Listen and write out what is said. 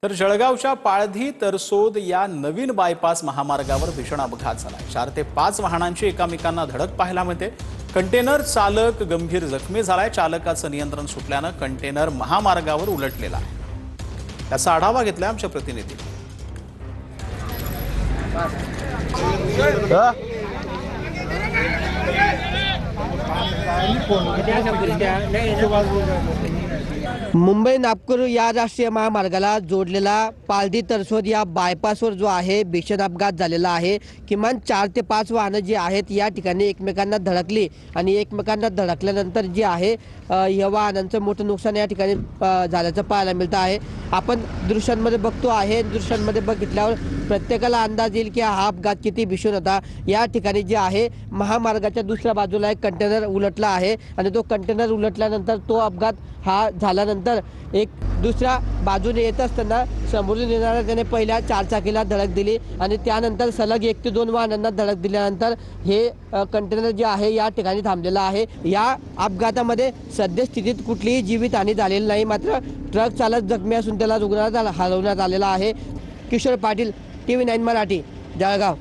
तर जळगावच्या पाळधी तरसोद या नवीन बायपास महामार्गावर भीषण अपघात झाला। 4 ते 5 वाहनांची एकमेकांना धडक पाहायला मिळते। कंटेनर चालक गंभीर जखमी झालाय। चालकाचं नियंत्रण सुटल्यानं कंटेनर महामार्गावर उलटलेला आहे। त्याचा आढावा घेतलाय आमच्या प्रतिनिधींनी। मुंबई नागपूर या राष्ट्रीय महामार्गाला जोडलेला पाळधी तरसोद या बायपासवर जो आहे भीषण अपघात झालेला आहे। किमान 4 ते 5 वाहनं जी आहेत या ठिकाणी एकमेकांना धडकली आणि एकमेकांना धडकल्यानंतर जे आहे या वाहनांचं मोठं नुकसान या ठिकाणी झाल्याचं पाहायला मिळतं आहे। आपण दृश्यांमध्ये बघतो आहे, दृश्यांमध्ये बघितल्यावर प्रत्येकाला अंदाज येईल की हा अपघात किती भीषण होता। या ठिकाणी जे आहे महामार्गाच्या दुसऱ्या बाजूला एक कंटेनर उलटला आहे आणि तो कंटेनर उलटल्यानंतर तो अपघात हा झाल्यानंतर एक दुसऱ्या बाजूने येत असताना समोरून येणाऱ्या त्याने पहिल्या 4 चाकीला धडक दिली आणि त्यानंतर सलग 1 ते 2 वाहनांना धडक दिल्यानंतर हे कंटेनर जे आहे या ठिकाणी थांबलेलं आहे। या अपघातामध्ये सद्यस्थितीत कुठलीही जीवितहानी झालेली नाही, मात्र ट्रक चालक जखमी असून त्याला रुग्णालयात हलवण्यात आलेला आहे। किशोर पाटील, TV9 मराठी, जळगाव।